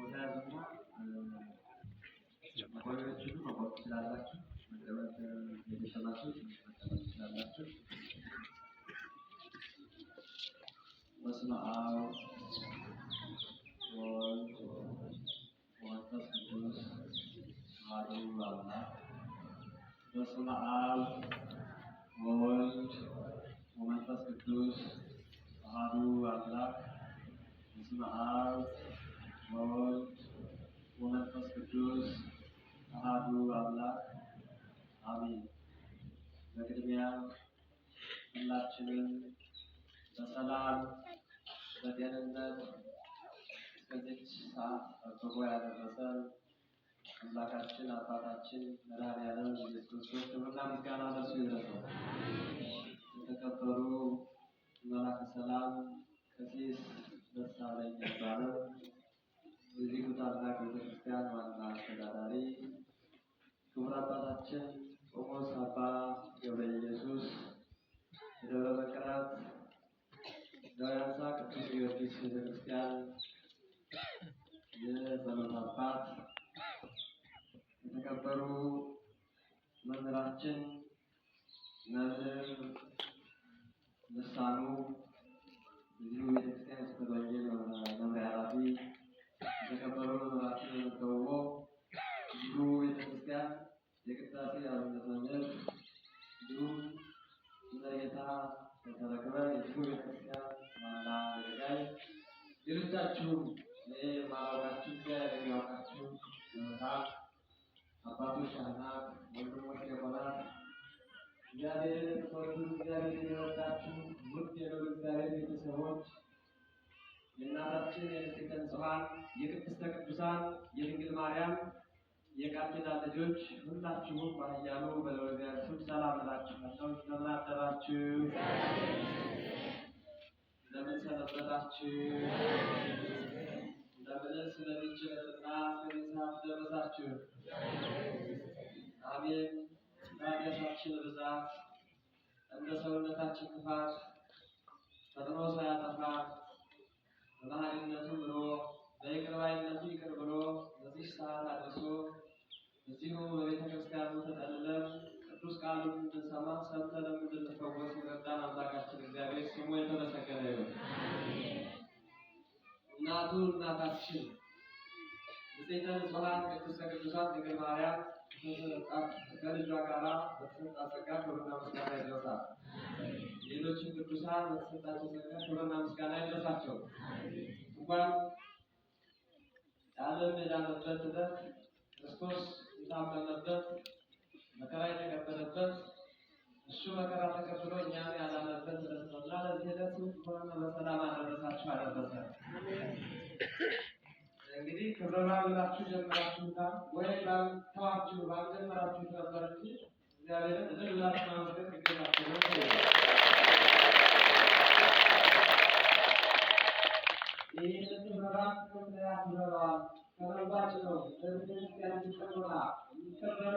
ወዳጅና ወዳጆቹ መቆም ትችላላችሁ። መቀመጥ የተሸማችሁ መቀመጥ ትችላላችሁ። በስመ አብ ወወልድ ወመንፈስ ቅዱስ አሐዱ አምላክ። በስመ አብ ወወልድ ወመንፈስ ቅዱስ አሐዱ አምላክ። በስመ አብ ወወልድ ወመንፈስ ቅዱስ አሐዱ አምላክ አሜን። በቅድሚያ ሁላችንም በሰላም በጤንነት እስከዚች ሰዓት ጠብቆ ያደረሰን አምላካችን አባታችን መድኃኔዓለም ኢየሱስ ክርስቶስ ክብርና ምስጋና ለእርሱ ይድረሰው። የተከበሩ መላከ ሰላም ቀሲስ ደሳለኝ ይባላል። የዚህ ታላቅ ቤተክርስቲያን ዋና አስተዳዳሪ፣ ክቡር አባታችን ቆሞስ አባ ገብረ ኢየሱስ የደብረ መቅራት ዳያሳ ቅዱስ ጊዮርጊስ ቤተክርስቲያን የጸሎት አባት፣ የተከበሩ መምህራችን መምህር ልሳኑ እዚሁ ቤተክርስቲያን የስብከተ ወንጌል መምሪያ ኃላፊ፣ የተከበሩ መምህራችን የምትገቡ እዚሁ ቤተክርስቲያን የቅዳሴ አብነት መምህር፣ እንዲሁም ጌታ ተረክበን የዚሁ ቤተክርስቲያን ዋና አገልጋይ፣ ሌሎቻችሁም እኔ የማላውቃችሁ እግዚአብሔር የሚያውቃችሁ መምህራን፣ አባቶች፣ ካህናት፣ ወንድሞች፣ ዲያቆናት፣ እግዚአብሔርን የምትወዱ እግዚአብሔርን የሚወዳችሁ ውድ የልዑል እግዚአብሔር ቤተሰቦች፣ የእናታችን የንጽሕተ ንጹሐን የቅድስተ ቅዱሳን የድንግል ማርያም የቃል ኪዳን ልጆች ሁላችሁም በኃያሉ በልዑል እግዚአብሔር ስም ሰላም እላችኋለሁ። እንደምን አደራችሁ? እንደምን ሰነበታችሁ? እንደምን ስለዚህች ዕለትና ስለዚህ ሰዓት ደረሳችሁ? አሜን። እንደ ኃጢአታችን ብዛት እንደ ሰውነታችን ክፋት ፈጥኖ ሳያጠፋን በመሐሪነቱ ምሎ በይቅር ባይነቱ ይቅር ብሎ በዚህ ሰዓት አድርሶ እዚሁ በቤተ ክርስቲያኑ ተጠልለን ቅዱስ ቃሉን እንድንሰማ ሰምተንም እንድንፈወስ ይረዳን አምላካችን እግዚአብሔር ስሙ የተመሰገነ ይሁን። እናቱ እናታችን ንጽሕተ ንጹሐን ቅድስተ ቅዱሳን ድንግል ማርያም ከልጇ ጋራ በተሰጣት ጸጋ ክብርና ምስጋና ይድረሳት። ሌሎችም ቅዱሳን በተሰጣቸው ጸጋ ክብርና ምስጋና ይድረሳቸው። እንኳን የዓለም የዳነበት ዕለት ክርስቶስ የታመመበት መከራ የተቀበለበት እሱ መከራ ተቀብሎ እኛን ያዳነበት ዕለት ነውና ለዚህ ዕለት እንኳን በሰላም አደረሳችሁ አደረሰን። እንግዲህ ክብረ በዓል ብላችሁ ጀምራችሁታል ወይ ባልተዋችሁ ባልጀመራችሁ ነበር እንጂ እግዚአብሔርን እልል ብላችሁ ማመስገን ይገባችሁ ነው። ይህንን ክብረ በዓል ያክብረዋል ከመባጭ ነው ለቤተክርስቲያን ሲቀበላ የሚከበር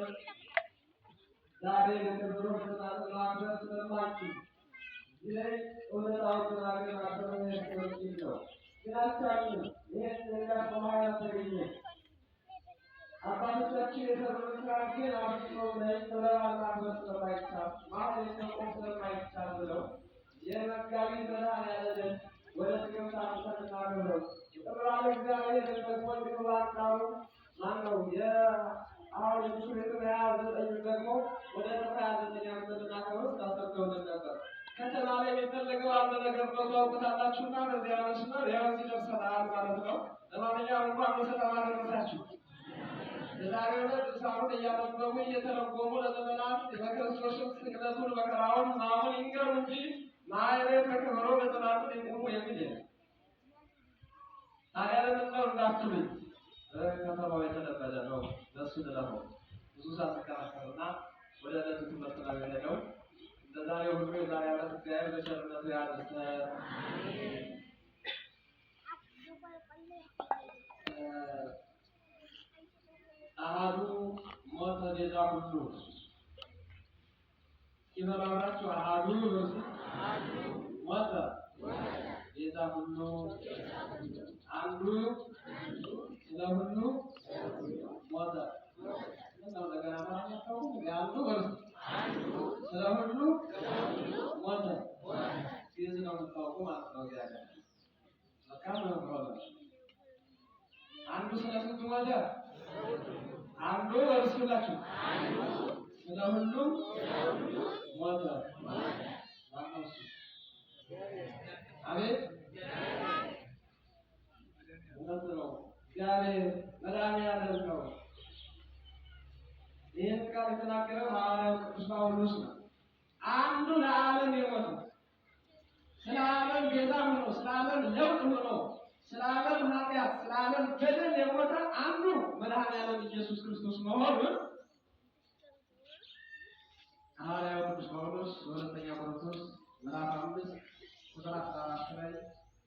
ዛሬ ለክብሮ ማክበር ስለማይችል እዚህ ላይ እውነታውን ተናገር ማክበር ያስፈልግ ነው። ግን አልቻልንም። ይህን ሌላ በማያ ተገኘ አባቶቻችን የሰሩት ስራ ግን አብሶ ላይ ክብረባል ማክበር ስለማይቻል ማለት መቆም ስለማይቻል ብለው የመጋቢ መድኃኔዓለም ወደ ጥቅምት አምሳት እናገረው ጥራለ እግዚአብሔር ደግሞ ግባን ቃሉ ማነው የአሁን የሱሬቱን ዘጠኙ ደግሞ ወደ ተፋ ዘጠኛ ምንናገሮች ታሰርተውልን ነበር። ከተማ ላይ የሚፈለገው አንድ ነገር ነው ታውቁታላችሁና በዚያ መስመር ያው ሲደርሰናል ማለት ነው። ለማንኛውም እንኳን በሰላም አደረሳችሁ። የዛሬው ዕለት ድርሳኑን እያነበቡ እየተረጎሙ ለዘመናት የክርስቶስን ስቅለቱን መከራውን ሕማሙን ይንገሩ እንጂ ማኅሌተ ከበሮ በጽናጽል ይቁሙ የሚል የለም። ታዲያ ለምን ነው እንዳትሉኝ፣ ከተማው የተለመደ ነው። ለእሱ ልለፈው ብዙ ሳትከራከሩና ወደ ዕለቱ ትምህርት ነው የሄደው። እንደ ዛሬው ሁሉ የዛሬ ዓመት እግዚአብሔር በቸርነቱ ያድርሰን። አሐዱ ሞተ ቤዛ ሁሉ ይመራራችሁ። አሐዱ ሞተ ቤዛ ሁሉ አንዱ ስለ ስለሁሉ ሞተ። ነው ነገር አማራኛው ያንዱ ወርስ ስለሁሉ ሞተ ሲዝ ነው የምታውቁ ማለት ነው። ያለ መካም ነው ብሏል። አንዱ ስለ ስንቱ ሞተ? አንዱ ወርስ ሁላችሁ ስለሁሉ ሞተ። ማነው? አቤት እውነት ነው። እግዚአብሔር መድኃኒዓለም ነው። ይህን ቃል የተናገረው ሐዋርያው ቅዱስ ጳውሎስ ነው። አንዱ ለዓለም የሞተው ስለ ዓለም ቤዛ ሆኖ ስለ ዓለም ለውጥ ሆኖ ስለ ዓለም ኃጢአት ስለ ዓለም በደል የሞተ አንዱ መድኃኒዓለም ኢየሱስ ክርስቶስ መሆኑን ሐዋርያው ቅዱስ ጳውሎስ በሁለተኛ ቆሮንቶስ ምዕራፍ 5 ቁጥር 14 ላይ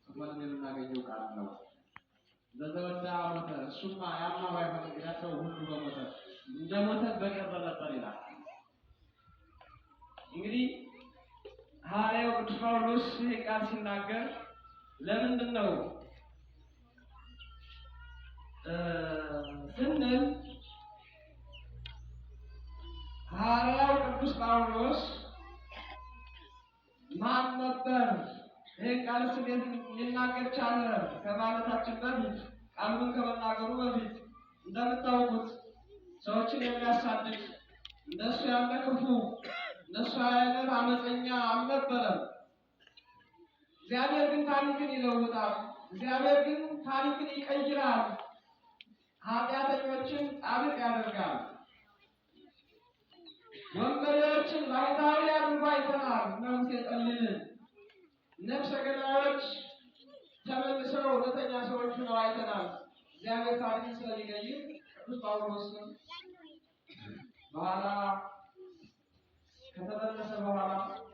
ተቆልሎ የምናገኘው ቃል ነው። በዘወዳ ሞተ እሱማ ያማ ባይሆን እንግዲህ ሰው ሁሉ በሞተ እንደሞተ በቀረ ነበር ይላል። እንግዲህ ሐዋርያው ቅዱስ ጳውሎስ ይህ ቃል ሲናገር ለምንድን ነው ስንል ሐዋርያው ቅዱስ ጳውሎስ ማን ነበር? ይህ ቃል እንዴት ሊናገር ቻለ ከማለታችን በፊት ቃሉን ከመናገሩ በፊት እንደምታውቁት ሰዎችን የሚያሳድድ እንደሱ ያለ ክፉ እንደሱ አይነት አመፀኛ አልነበረም። እግዚአብሔር ግን ታሪክን ይለውጣል። እግዚአብሔር ግን ታሪክን ይቀይራል። ኃጢአተኞችን ጻድቅ ያደርጋል። ወንበዴዎችን ባሕታዊ አድርጎ አይተናል። ነፍስ የጠልልን ነፍሰ ገዳዮች ተመልሰው እውነተኛ ሰዎች ሆነው አይተናል። እግዚአብሔር ታሪክን ስለሚቀይር ቅዱስ ጳውሎስ በኋላ ከተመለሰ በኋላ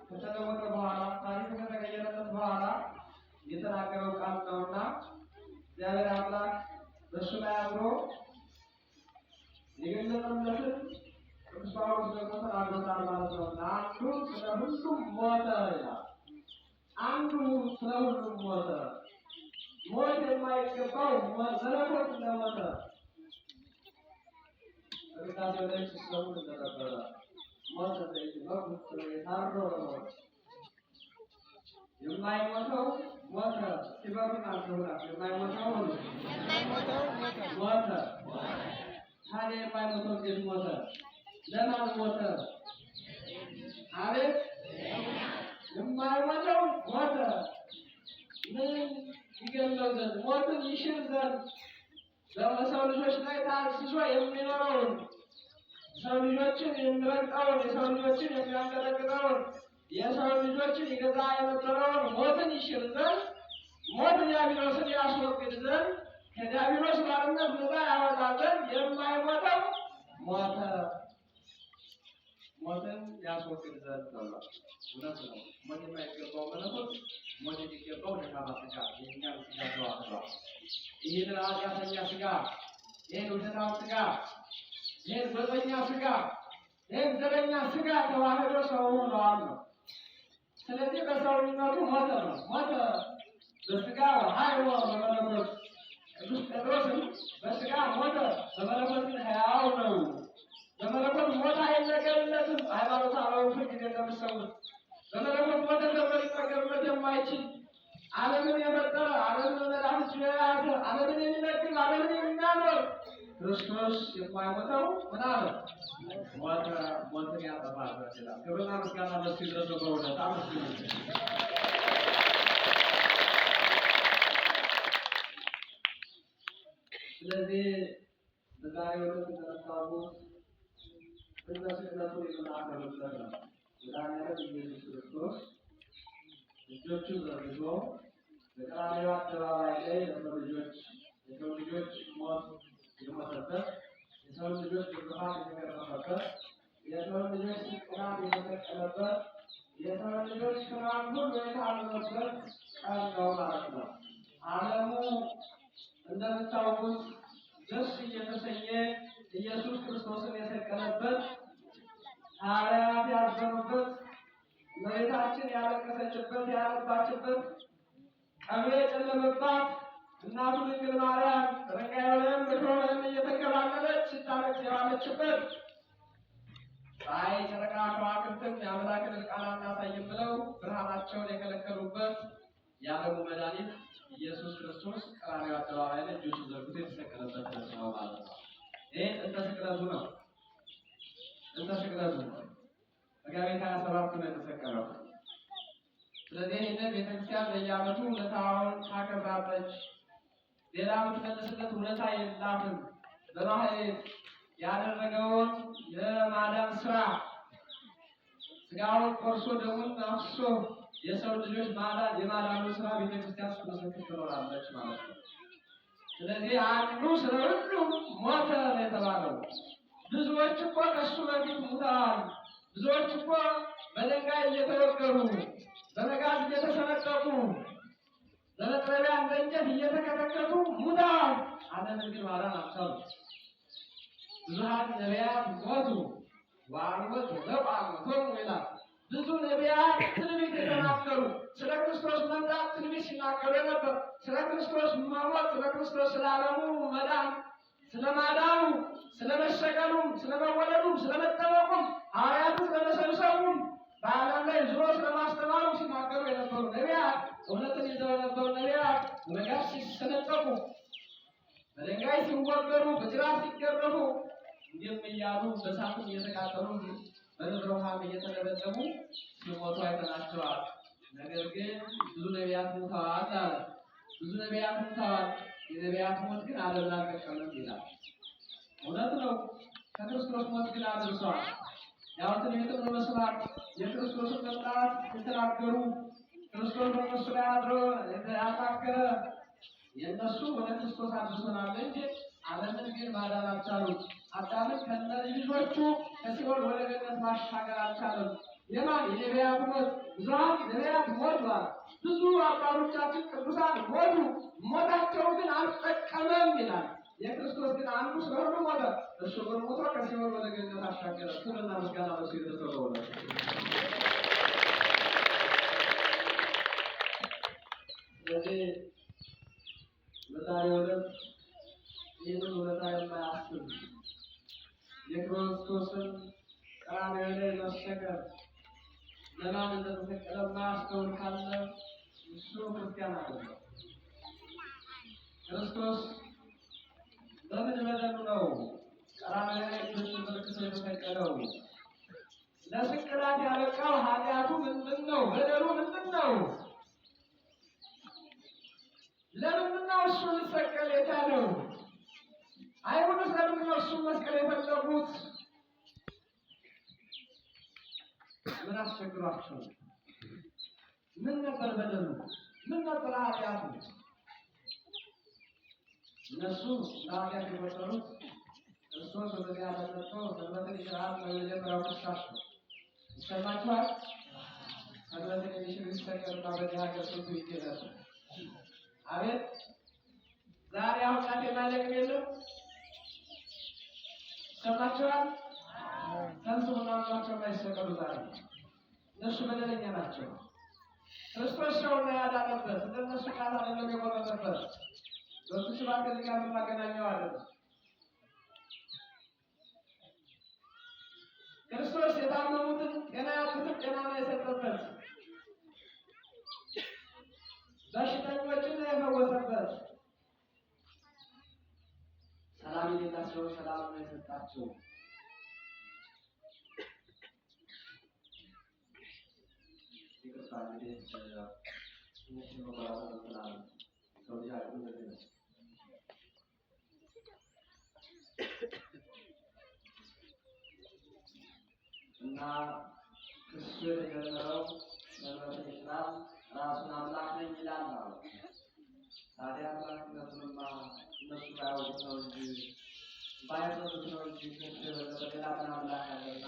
ከተለወጠ በኋላ ታሪኩ ከተቀየረለት በኋላ የተናገረው ቃል ነውና እግዚአብሔር አምላክ በእሱ ላይ አድሮ የገለጠለትን ቅዱስ ጳውሎስ ደግሞ ተናግሮታል ማለት ነው። አንዱ ስለ ሁሉም ሞተ ይላል። አንዱ ስለ ሁሉም ሞተ። ሞት የማይገባው መለኮት እንደሞተ ቅዱሳን ላይ ሲሰሙ እንደነበረ ሞተ የታረው ሞት የማይሞተው ሞተ። ሲበሩን አልተውላት የማይሞተው ሞተ። ታዲያ የማይሞተው እንዴት ሞተ? ለማን ሞተ? አቤት የማይሞተው ሞተ። ምን ይገለው ዘንድ ሞትን ይሽር ዘንድ በሰው ልጆች ላይ ታስሶ የሚኖረውን ሰው ልጆችን የሚረግጠውን የሰው ልጆችን የሚያንቀጠቅጠውን የሰው ልጆችን ይገዛ የነበረውን ሞትን ይሽር ዘንድ ሞት ዲያብሎስን ያስወግድ ዘንድ ከዲያብሎስ ባርነት ነፃ ያወጣ ዘንድ የማይሞተው ሞተ። ሞትን ያስወግድ ዘንድ ተብሏል። እውነት ነው። ሞት የማይገባው መለኮት ሞት የሚገባው ደካማ ሥጋ የእኛን ሥጋ ተዋህዷል። ይህንን ኃጢአተኛ ሥጋ ይህን ውሸታም ሥጋ ይህን ጎጠኛ ሥጋ ይህን ዘረኛ ሥጋ ተዋህዶ ሰው ሆነዋል ነው። ስለዚህ በሰውነቱ ሞተ ነው። ሞተ በሥጋ ኃይል በመለኮት ቅዱስ ጴጥሮስም በሥጋ ሞተ በመለኮት ግን ሕያው ነው። በመለኮት ሞት አይነገርለትም። ሃይማኖት አበው ጊዜ እንደምትሰሙት በመለኮት ሞት ተብሎ ሊነገርለት የማይችል ዓለምን የፈጠረ ዓለምን በመላእክት የያዘ ዓለምን የሚመግብ ዓለምን የሚያኖር ክርስቶስ የማይሞተው ምን አለ? ሞተ። ሞትን ያጠፋል ይላል። ክብርና ምስጋና ለእሱ ይድረሰው። በእውነት አመስግኑ። ስለዚህ በዛሬው ዕለት እንደምታውቁት በስቅለቱን የምናከብርበት ነው። መድኃኒዓለም ኢየሱስ ክርስቶስ እጆቹን ዘርግቶ በቀራንዮ አደባባይ ላይ የሰው ልጆች ሞት የሞተበት፣ የሰው ልጆች ግርፋት የተገረፈበት፣ የሰው ልጆች ስቅላት የተሰቀለበት፣ የሰው ልጆች ሕማም ሁሉ የታመመበት ቀን ነው ማለት ነው። ዓለሙ እንደምታውቁት ደስ እየተሰኘ ኢየሱስ ክርስቶስን የሰቀለበት፣ ሐዋርያት ያዘኑበት፣ እመቤታችን ያለቀሰችበት ያነባችበት፣ ቀኑ የጨለመባት እናቱ ድንግል ማርያም በድንጋዩ ላይ ነፍስ የዋለችበት ፀሐይ፣ ጨረቃ፣ ከዋክብትም የአምላክን እርቃና እናሳይም ብለው ብርሃናቸውን የከለከሉበት የዓለሙ መድኃኒት ኢየሱስ ክርስቶስ ቀራንዮ አደባባይ ላይ እጆቹን ዘርግቶ የተሰቀለበት ዕለት ነው ማለት ነው። ይሄ ጥንተ ስቅለቱ ነው። ጥንተ ስቅለቱ መጋቢት 27 ነው የተሰቀለው። ስለዚህ ይህንን ቤተክርስቲያን በየዓመቱ ውለታውን ታከብራለች። ሌላ የምትመልስለት ውለታ የላትም። በማህሌት ያደረገውን የማዳን ስራ ስጋውን ቆርሶ ደሙን አፍስሶ የሰው ልጆች የማዳኑ ስራ ቤተክርስቲያን ስትመሰክር ትኖራለች ማለት ነው። ስለዚህ አንዱ ስለ ሁሉም ሞተ ነው የተባለው። ብዙዎች እኮ ከእሱ በፊት ሙተዋል። ብዙዎች እኮ በድንጋይ እየተወገሩ በመጋዝ እየተሰነጠቁ በመጥረቢያ እንደ እንጨት እየተከተከቱ ሙተዋል። ዓለምን ግን ማዳን አልቻሉም። ብዙኃን ነቢያት ሞቱ ወአልቦ ዘበአ ሞቶሙ ይላል። ብዙ ነቢያት ትንቢት የተናገሩ ስለ ክርስቶስ መምጣት ትንቢት ሲናገሩ ነበር። ስለ ክርስቶስ መሞት፣ ስለ ክርስቶስ ስለ ዓለሙ መዳን፣ ስለ ማዳኑ፣ ስለ መሰቀሉም፣ ስለ መወለዱም፣ ስለ መጠመቁም ሐዋርያቱ ስለመሰብሰቡም በዓለም ላይ ዞሮ ስለማስተማሩ ሲናገሩ የነበሩ ነቢያት፣ እውነትን ይዘው የነበሩ ነቢያት በመጋዝ ሲሰነጠቁ፣ በድንጋይ ሲወገሩ፣ በጅራፍ ሲገረፉ እንዲህም እያሉ በእሳትም እየተቃጠሉ በምድረ ውሃም እየተደበደቡ ሲሞቱ አይተናቸዋል። ነገር ግን ብዙ ነቢያት ሞተዋል አለ። ብዙ ነቢያት ሞተዋል። የነቢያት ሞት ግን ዓለምን አልጠቀመም ይላል። እውነት ነው። ከክርስቶስ ሞት ግን አድርሰዋል። ያው ትንቢትን በመስማት የክርስቶስን መምጣት የተናገሩ ክርስቶስ በእነሱ ላይ አድሮ ያናገረ የእነሱ ወደ ክርስቶስ አድርሶናል እንጂ ዓለምን ግን ማዳን አልቻሉም። አዳምን ከነ ልጆቹ ከሲኦል ወደ ገነት ማሻገር አልቻለም። የማን የነቢያት ሞት። ብዙኃን ነቢያት ሞተዋል። ብዙ አባቶቻችን ቅዱሳን ሞቱ። ሞታቸው ግን አልጠቀመም ይላል። የክርስቶስ ግን አንዱ ስለሆነ ሞተ። እሱ ግን ሞቶ ከሲኦል ወደ ገነት አሻገረ። ክብርና ምስጋና ለእሱ ይድረሰው። ስለዚህ በዛሬው ዕለት ይህንን ውለታ የማያስብ የክርስቶስን ቀራንዮ ላይ መሰቀል ለማን እንደተሰቀለ የማያስተውል ካለ እሱ ክርስቲያን አይደለም። ክርስቶስ በምን በደሉ ነው ቀራንዮ ላይ እጆቹን ዘርግቶ የተሰቀለው? ለስቅላት ያበቃው ኃጢአቱ ምንድን ነው? በደሉ ምንድን ነው? ለምንድን ነው እሱ ሊሰቀል የቻለው? አይሁድስ ለምንድን ነው እሱን መስቀል የፈለጉት? ምን አስቸግሯቸው? ምን ነበር በደሉ? ምን ነበር ኃጢአቱ? እነሱ ለኃጢአት የቆጠሩት ክርስቶስ ወደዚህ ዓለም መጥቶ ሰንበትን ይሽራል ነው የመጀመሪያው ክሳቸው። ይሰማችኋል? ሰንበትን የሚሽር ቢሰቀልና በዚህ ሀገር ስንቱ ይገኛል? አቤት! ዛሬ አሁን ኃጢአት የማይለቅም የለም። ይሰማችኋል? ሰንሱና አምኗቸው የማይሰቀሉ ዛሬ እነሱ በደለኛ ናቸው። ክርስቶስ ሰውን ያዳነበት እንደነሱ ቃል አይደለም የቆረጠበት። በሱ ስብሐት ከዚህ ጋር የምናገናኘው አይደለም። ክርስቶስ የታመሙትን ጤና ያጡትን ጤና ነው የሰጠበት። በሽተኞችን የፈወሰበት። ሰላም የሌላቸውን ሰላም ነው የሰጣቸው። ይቅርታ እንግዲህ ትንሽ መቆራረጥ ስላለ ሰው ልጅ አቅም እንደዚህ ነው። እና እሱ የተጀመረው ሰንበትን ይሽራል ራሱን አምላክ ነኝ ይላል አሉ። ታዲያ አምላክነቱንማ እነሱ ባያውቁት ነው እንጂ ባያውቁት ነው እንጂ ሌላ ምን አምላክ አለና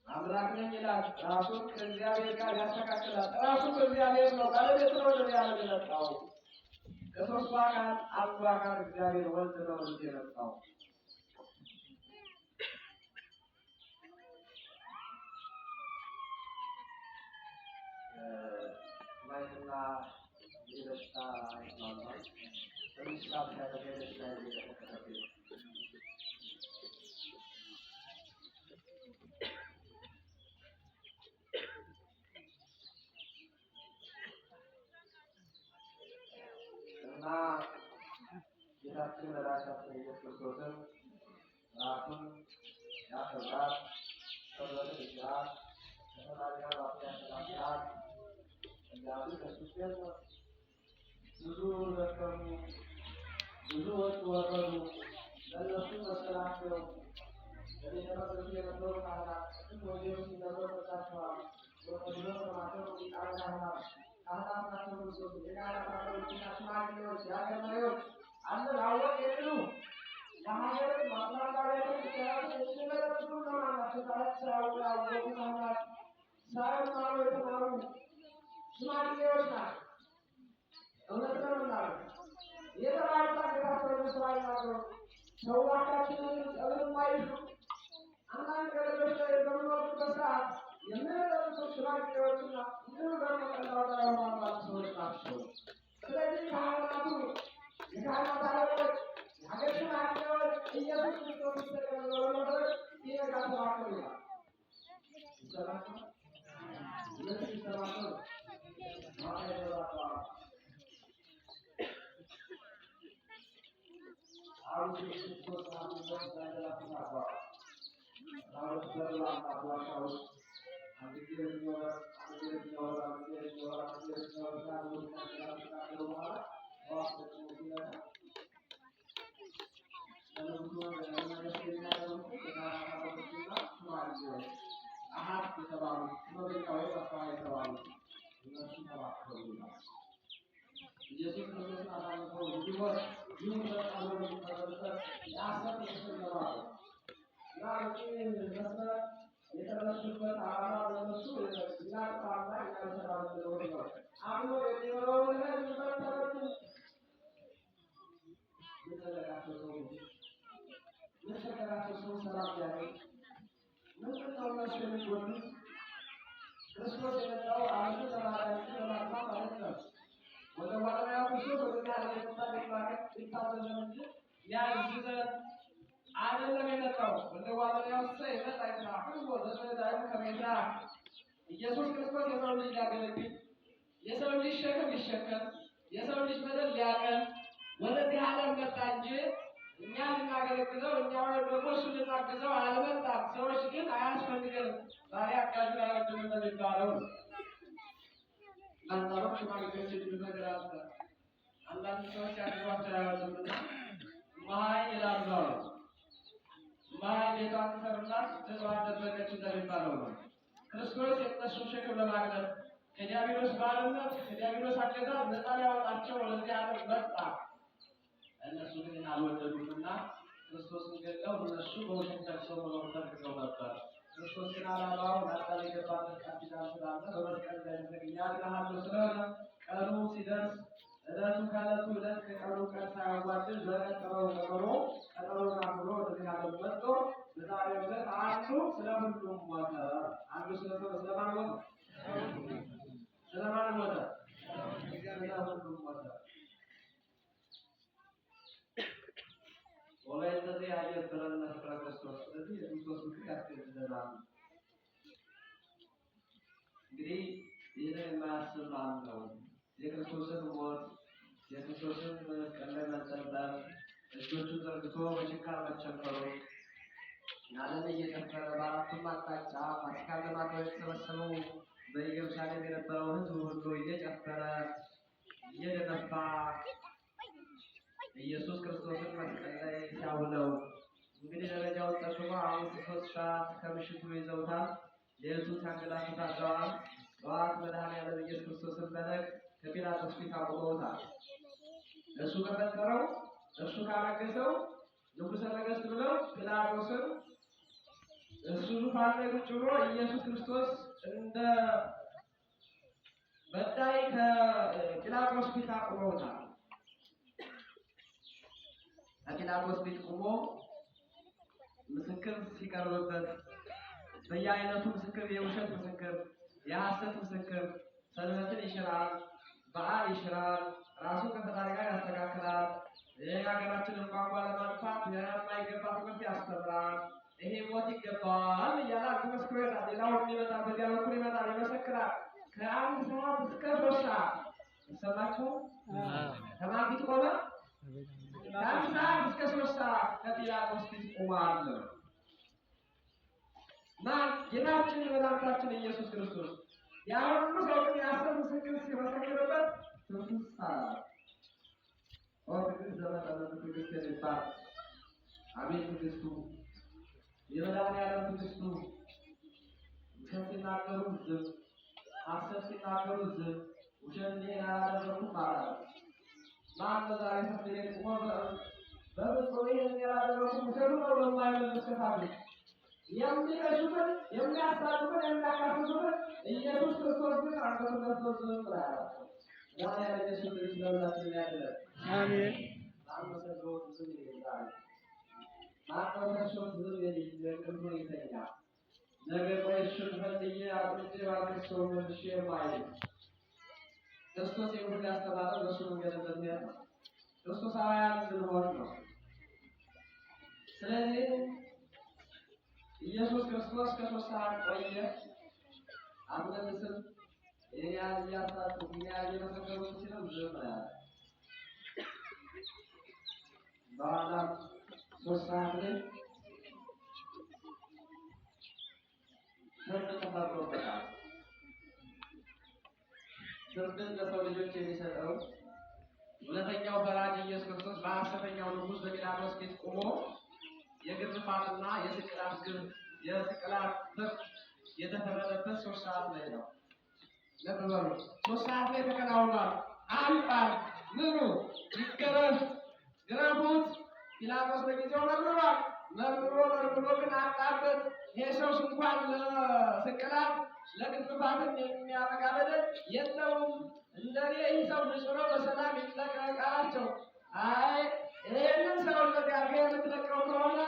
አምላክ ነኝ ይላል። ራሱን ከእግዚአብሔር ጋር ያስተካክላል። ራሱ ከእግዚአብሔር ነው፣ ባለቤት ነው። ወደዚህ ዓለም የመጣው ከሦስቱ አካል አንዱ አካል እግዚአብሔር ወልድ ነው ወደዚህ የመጣው። ማይና የበሽታ አይስማማል። በምስራት ያደረገ በሽታ የተከተለ እና ጌታችን መድኃኒታችን ኢየሱስ ክርስቶስን ራሱን ያከብራል፣ ሰብረትን ይችላል፣ ከፈጣሪ ጋር ራሱን ያስተካክላል እያሉ ከሱስን ብዙ ደከሙ፣ ብዙ ወጡ ወረዱ። ለእነሱ መሰላቸው በቤተ መቅደሱ የነበሩ ካህናት ወዲሁ ሲነበሩ ተሳቸዋል። ወዲሁ በማተው ሊቃነ ካህናት ናቸው ክርስቶስ የካህናት አለቆችና ሽማግሌዎች የአገር መሪዎች አንድ አወቅ የሚሉ ለሀገር ማስማማሪያዎች ሲያዩት የሚመለከቱ እነማን ናቸው? ሳያውቁ ያወቁ ካህናት፣ ሳይማሩ የተማሩ ሽማግሌዎች ናቸው። እውነት ነው ምናምን የተባሉት ጌታቸው እነሱ አይናገሩ ሰዋካችንን ጸብንም አይሉ አንዳንድ ገለሎች ላይ በምኖሩበት ሰዓት የሚመለከቱ ሽማግሌዎችና እንዲሁ ደግሞ ቀላው ላይ ማማት ሰዎች ናቸው። ስለዚህ ካህናቱ የካህናት አለቆች የሀገር ሽማግሌዎች ኢየሱስ ክርስቶስ ተቀበለው ለማድረግ ይነጋገራሉ ይላል። ይሰማቸው እነዚህ ይሰማቸው ማታ ይሰራቸዋል። አሁን ክርስቶስ አሁን ያደረጋቸው አሁን ስለላም አባሻው አንድ ጊዜ ነው አንድ ጊዜ ነው አንድ ጊዜ ነው አንድ ጊዜ ነው ታዲያ ነው በኋላ ዋስጥ ነው ኢየሱስ ክርስቶስ አባልተው ይወር ይወጣሉ ተበልተው ያሰብ ይሰማሉ ናቂ መስመር የተረሱበት ዓላማ ለነሱ ይላጣና ያልሰራሉ ነው አብሮ የሚኖረው ነገር ይመጣሉ የተለያቸው ሰው የተለያቸው ሰው ሰላም ያለው ምንም ተውላሽ የሚወዱት ክርስቶስ የመጣው ዓለምን ለማዳን ለማጥፋት አይደለም። ወደ ዋናው ክርስቶስ ወደ ዓለም የመጣው ይታዘዝ እንጂ ያዝዘን አይደለም የመጣው። ወደ ዋናው ሰው የመጣ አይደለም። ወደ ዘዳዩ ከሜዳ ኢየሱስ ክርስቶስ የሰው ልጅ ሊያገለግል፣ የሰው ልጅ ሸክም ሊሸከም፣ የሰው ልጅ በደል ሊያቀል ወደዚህ ዓለም መጣ እንጂ እኛ ልናገለግለው እኛ ደግሞ እሱ ልናግዘው አልመጣም። ሰዎች ግን አያስፈልገንም ዛሬ አጋዥ አይወድም እንደሚባለው አንዳንዶች ሽማግሌዎች የሚሉት ነገር አለ። አንዳንድ ሰዎች ያግዟቸው አይወድምና መሀይ ይላሉ። መሀይ ቤቷን ትሰርላት ትተዋት ደበቀች እንደሚባለው ነው። ክርስቶስ የእነሱን ሸክም ለማቅለል ከዲያብሎስ ባርነት ከዲያብሎስ አገዛዝ ነፃ ሊያወጣቸው ወደዚህ ዓለም መጣ። እነሱ ግን አልወደዱምና ክርስቶስን ገድለው እነሱ በውሸት ተክሰው መኖር ፈልገው ነበር። ክርስቶስ ግን ዓላማው ላጣል የገባበት ቃል ኪዳን ስላለ በመስቀል ላይ ያድናሃለሁ ስለሆነ ቀኑ ሲደርስ ዕለቱ ከዕለቱ ዕለት ከቀኑ ቀን ሳያጓድል በቀጠሮው ቀጠሮውን አክብሮ ወደዚህ ዓለም መጥቶ በዛሬው ዕለት አንዱ ስለ ሁሉም ሞተ። አንዱ ስለማን ሞተ? ስለማን ሞተ? ስለ ሁሉም ሞተ። ወለተዚህ አየር ብለን ክርስቶስ ስለዚህ የክርስቶስ ምክንያት ያስገድደናል። እንግዲህ ይህንን የማያስብ ማን ነው? የክርስቶስን ሞት የክርስቶስን መስቀል ላይ መንጠልጠል እጆቹን ዘርግቶ በችንካር መቸንከሩ ዓለም እየጨፈረ በአራቱም አቅጣጫ ፋሲካን ለማክበር የተሰበሰበው በኢየሩሳሌም የነበረው ሕዝብ ሁሉ እየጨፈረ እየደነፋ ኢየሱስ ክርስቶስን መስቀል ላይ ሲያውለው እንግዲህ ደረጃውን ጠብቆ አሁን 3 ሰዓት ከምሽቱ ይዘውታል። ሌሊቱን ሲያንገላቱት አድረዋል። ጠዋት መድኃኔዓለም ኢየሱስ ክርስቶስን በነግ ከጲላጦስ ፊት አቁመውታል። እሱ ከፈጠረው እሱ ካረገዘው ንጉሠ ነገሥት ብለው ጲላጦስን እሱ ዙፋን ላይ ቁጭ ብሎ ኢየሱስ ክርስቶስ እንደ በዳይ ከጲላጦስ ፊት አቁመውታል። ከጲላጦስ ፊት ቆሞ ምስክር ሲቀርብበት በየአይነቱ ምስክር፣ የውሸት ምስክር፣ የሐሰት ምስክር፣ ሰንበትን ይሽራል፣ በዓል ይሽራል፣ ራሱን ከፈጣሪ ጋር ያስተካክላል፣ የሀገራችንን ቋንቋ ለማጥፋት የማይገባ ትምህርት ያስተምራል፣ ይሄ ሞት ይገባዋል እያለ አንዱ መስክሮ ይላል። ሌላው ይመጣል፣ በዚያ በኩል ይመጣል፣ ይመሰክራል። ከ1 ሰዓት እስከ 3 ሰዓት ይሰማችሁ። ከማን ፊት ቆመ? ከአንድ ሰዓት እስከ 3 ሰዓት ከጲላጦስ ፊት ቆሟል። ማን? ጌታችን መድኃኒታችን ኢየሱስ ክርስቶስ። ያ ሁሉ ሰው ግን የሐሰት ምስክር ሲመሰክርበት ትኩስ አለ። ትዕግስት ዘመጠነ ትዕግስት የሚባል አቤት ትዕግስቱ! የመድኃኒዓለም ትዕግስቱ! ውሸት ሲናገሩ ዝም፣ ሐሰት ሲናገሩ ዝም፣ ውሸት እንዲህ አላደረኩም ማለት ነው። ማን ዛሬ ፍርድ ቤት ቆሞ በፍጹም ይህን ያላደረኩም ውሸቱ ነው ለማይመልስ ከታሉ የሚከሱትን የሚያሳዱትን የሚያካስሱትን ኢየሱስ ክርስቶስ ግን አንገቱን ደፍቶ ዝም ብሏላቸው። ዛሬ ያለ ኢየሱስ ክርስቶስ ለሁላችን ያድነን። አሜን። አንመሰግነው ዝም ይላል። ማቀመሸው ዝም ይልቅም ይተኛ ነገ ቆይሽን ፈልዬ አጥንቼ ባልከሰው መልሼ የማይል ክርስቶስ የሁሉ ያስተማረው በእሱ መንገድበት ነው። ክርስቶሳውያን እንድንሆን ነው። ስለዚህ ኢየሱስ ክርስቶስ ከ3 ሰዓት ቆየ። አምነንስም የያዝ ያሳቱ ያዝ የመሰከሩ ሲለው ዝም ያለ በኋላ 3 ሰዓት ላይ ፍርድ ተፈርዶበታል። ፍርድን ለሰው ልጆች የሚሰጠው እውነተኛው ፈራጅ ኢየሱስ ክርስቶስ በሐሰተኛው ንጉሥ በጲላጦስ ፊት ቆሞ የግርፋትና የስቅላት ፍርድ የተፈረደበት 3 ሰዓት ላይ ነው። ለበሩ 3 ሰዓት ላይ ተከናውኗል። አልቋል። ምኑ ይገረፍ፣ ግረፉት። ጲላጦስ በጊዜው መርምሯል። መርምሮ ግን አጣበት። ይሄ ሰው እንኳን ለስቅላት ለግርፋትም የሚያበቃ በደል የለውም። እንደኔ ይህ ሰው ንጹሕ ነው፣ በሰላም ይለቀቅ አላቸው። አይ ይህንን ሰው ለእግዚአብሔር የምትለቀው ከሆነ